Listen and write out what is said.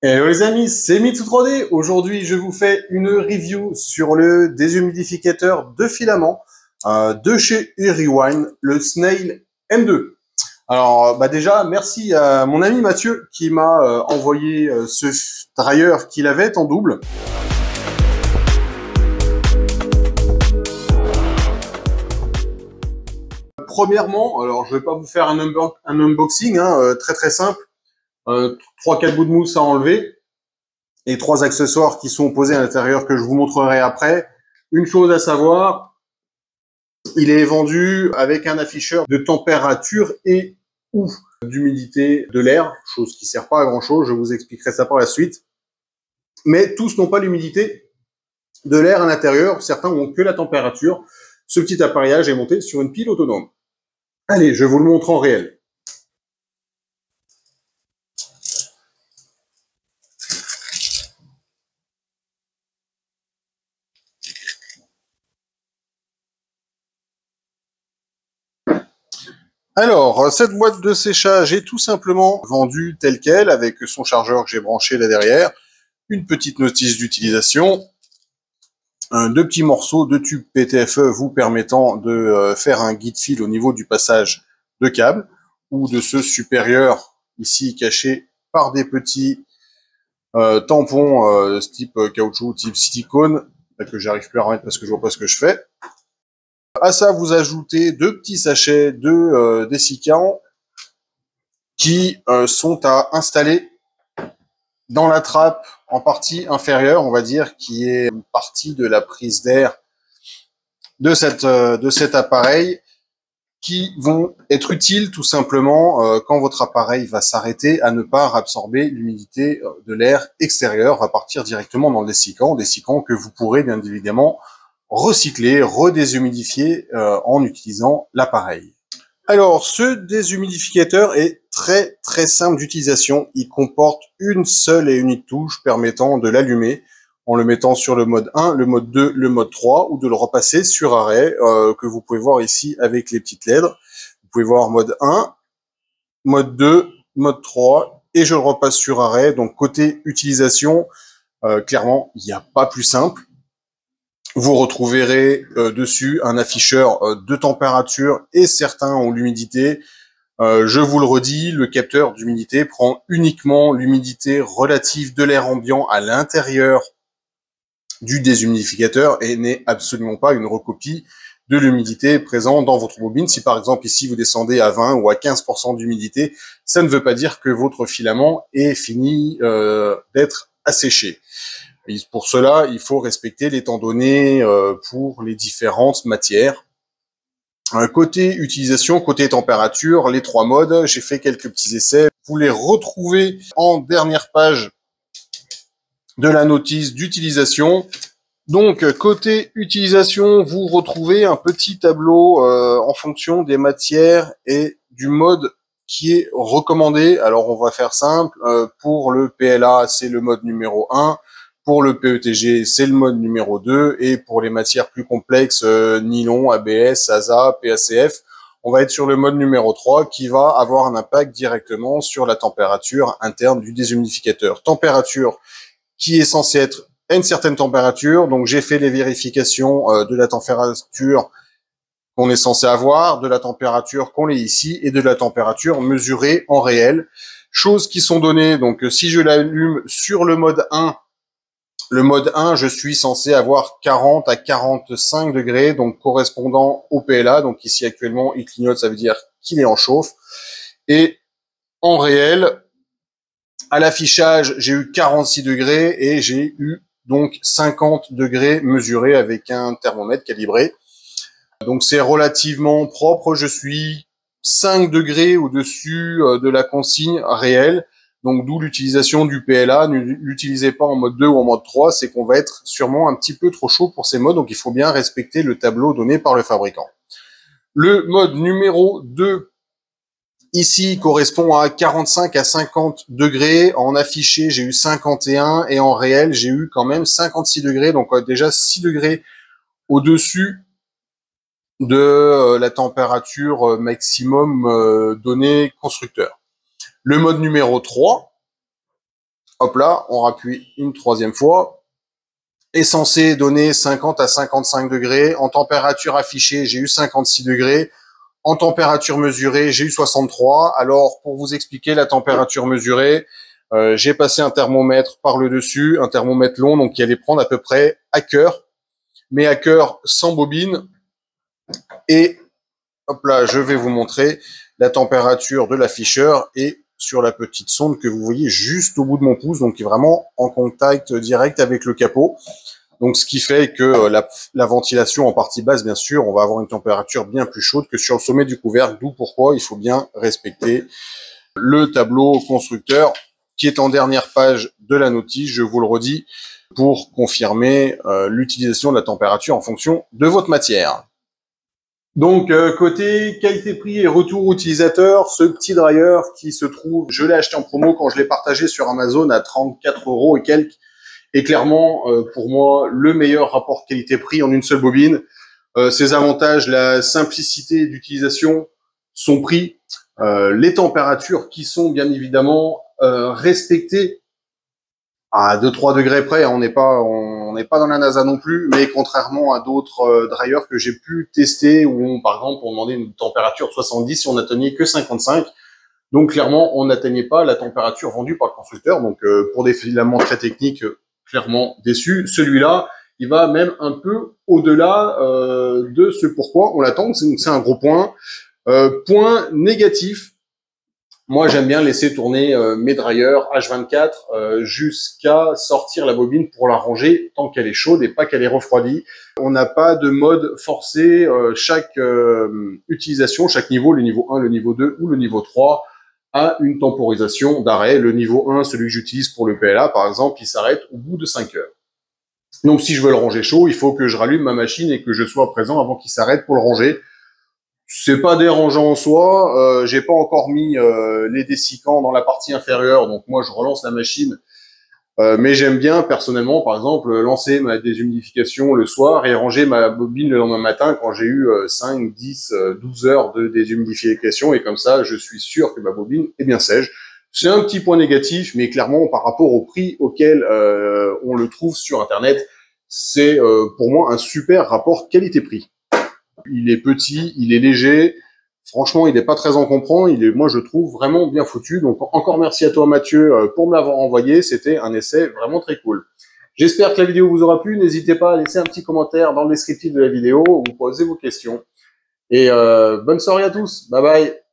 Hello les amis, c'est Mitsu3D. Aujourd'hui, je vous fais une review sur le déshumidificateur de filament de chez Rewind, le Snail M2. Alors, déjà, merci à mon ami Mathieu qui m'a envoyé ce dryer qu'il avait en double. Premièrement, alors je vais pas vous faire un unboxing, hein, très très simple. 3-4 bouts de mousse à enlever et 3 accessoires qui sont posés à l'intérieur que je vous montrerai après. Une chose à savoir, il est vendu avec un afficheur de température et ou d'humidité de l'air, chose qui sert pas à grand chose, je vous expliquerai ça par la suite. Mais tous n'ont pas l'humidité de l'air à l'intérieur, certains n'ont que la température. Ce petit appareillage est monté sur une pile autonome. Allez, je vous le montre en réel. Alors, cette boîte de séchage est tout simplement vendue telle quelle, avec son chargeur que j'ai branché là derrière, une petite notice d'utilisation, deux petits morceaux de tube PTFE vous permettant de faire un guide fil au niveau du passage de câble, ou de ce supérieur, ici caché par des petits tampons type caoutchouc, type silicone, que j'arrive plus à remettre parce que je vois pas ce que je fais. À ça, vous ajoutez deux petits sachets de dessicant qui sont à installer dans la trappe en partie inférieure, on va dire, qui est une partie de la prise d'air de cet appareil, qui vont être utiles tout simplement quand votre appareil va s'arrêter à ne pas absorber l'humidité de l'air extérieur, va partir directement dans le dessicant que vous pourrez bien évidemment recycler, redéshumidifier en utilisant l'appareil. Alors, ce déshumidificateur est très très simple d'utilisation. Il comporte une seule et unique touche permettant de l'allumer en le mettant sur le mode 1, le mode 2, le mode 3, ou de le repasser sur arrêt, que vous pouvez voir ici avec les petites LED. Vous pouvez voir mode 1, mode 2, mode 3, et je le repasse sur arrêt. Donc côté utilisation, clairement, il n'y a pas plus simple. Vous retrouverez dessus un afficheur de température et certains ont l'humidité. Je vous le redis, le capteur d'humidité prend uniquement l'humidité relative de l'air ambiant à l'intérieur du déshumidificateur et n'est absolument pas une recopie de l'humidité présente dans votre bobine. Si par exemple ici vous descendez à 20 ou à 15% d'humidité, ça ne veut pas dire que votre filament est fini d'être asséché. Et pour cela, il faut respecter les temps donnés pour les différentes matières. Côté utilisation, côté température, les trois modes, j'ai fait quelques petits essais. Vous les retrouvez en dernière page de la notice d'utilisation. Donc, côté utilisation, vous retrouvez un petit tableau en fonction des matières et du mode qui est recommandé. Alors, on va faire simple. Pour le PLA, c'est le mode numéro 1. Pour le PETG, c'est le mode numéro 2. Et pour les matières plus complexes, nylon, ABS, ASA, PACF, on va être sur le mode numéro 3 qui va avoir un impact directement sur la température interne du déshumidificateur. Température qui est censée être à une certaine température. Donc, j'ai fait les vérifications de la température qu'on est censé avoir, de la température qu'on est ici et de la température mesurée en réel. Choses qui sont données. Donc, si je l'allume sur le mode 1, je suis censé avoir 40 à 45 degrés, donc correspondant au PLA. Donc, ici, actuellement, il clignote, ça veut dire qu'il est en chauffe. Et en réel, à l'affichage, j'ai eu 46 degrés et j'ai eu donc 50 degrés mesurés avec un thermomètre calibré. Donc c'est relativement propre, je suis 5 degrés au-dessus de la consigne réelle, donc d'où l'utilisation du PLA. Ne l'utilisez pas en mode 2 ou en mode 3, c'est qu'on va être sûrement un petit peu trop chaud pour ces modes, donc il faut bien respecter le tableau donné par le fabricant. Le mode numéro 2, ici, correspond à 45 à 50 degrés. En affiché, j'ai eu 51 et en réel, j'ai eu quand même 56 degrés. Donc déjà 6 degrés au-dessus de la température maximum donnée constructeur. Le mode numéro 3, Hop là, on rappuie une troisième fois. Est censé donner 50 à 55 degrés. En température affichée, j'ai eu 56 degrés. En température mesurée, j'ai eu 63. Alors, pour vous expliquer la température mesurée, j'ai passé un thermomètre par le dessus, un thermomètre long, donc qui allait prendre à peu près à cœur, mais à cœur sans bobine. Et hop là, je vais vous montrer la température de l'afficheur et sur la petite sonde que vous voyez juste au bout de mon pouce, donc qui est vraiment en contact direct avec le capot. Donc, ce qui fait que la ventilation en partie basse, bien sûr, on va avoir une température bien plus chaude que sur le sommet du couvercle, d'où pourquoi il faut bien respecter le tableau constructeur qui est en dernière page de la notice, je vous le redis, pour confirmer l'utilisation de la température en fonction de votre matière. Donc, côté qualité-prix et retour utilisateur, ce petit dryer qui se trouve, je l'ai acheté en promo quand je l'ai partagé sur Amazon à 34 € et quelques, est clairement, pour moi, le meilleur rapport qualité-prix en une seule bobine. Ses avantages, la simplicité d'utilisation, son prix, les températures qui sont bien évidemment respectées à 2-3 degrés près. On n'est pas dans la NASA non plus, mais contrairement à d'autres dryers que j'ai pu tester où par exemple on demandait une température de 70 et on n'atteignait que 55. Donc clairement on n'atteignait pas la température vendue par le constructeur. Donc pour des filaments très techniques, clairement déçu. Celui-là, il va même un peu au-delà de ce pourquoi on l'attend. C'est un gros point. Point négatif, moi j'aime bien laisser tourner mes dryers H24 jusqu'à sortir la bobine pour la ranger tant qu'elle est chaude et pas qu'elle est refroidie. On n'a pas de mode forcé. Chaque utilisation, chaque niveau, le niveau 1, le niveau 2 ou le niveau 3, a une temporisation d'arrêt. Le niveau 1, celui que j'utilise pour le PLA, par exemple, il s'arrête au bout de 5 heures. Donc, si je veux le ranger chaud, il faut que je rallume ma machine et que je sois présent avant qu'il s'arrête pour le ranger. C'est pas dérangeant en soi. J'ai pas encore mis les dessicants dans la partie inférieure, donc moi, je relance la machine. Mais j'aime bien, personnellement, par exemple, lancer ma déshumidification le soir et ranger ma bobine le lendemain matin quand j'ai eu 5, 10, 12 heures de déshumidification. Et comme ça, je suis sûr que ma bobine est bien sèche. C'est un petit point négatif, mais clairement, par rapport au prix auquel on le trouve sur Internet, c'est pour moi un super rapport qualité-prix. Il est petit, il est léger. Franchement, il n'est pas très encombrant. Moi, je trouve vraiment bien foutu. Donc, encore merci à toi, Mathieu, pour me l'avoir envoyé. C'était un essai vraiment très cool. J'espère que la vidéo vous aura plu. N'hésitez pas à laisser un petit commentaire dans le descriptif de la vidéo, vous posez vos questions. Et bonne soirée à tous. Bye bye.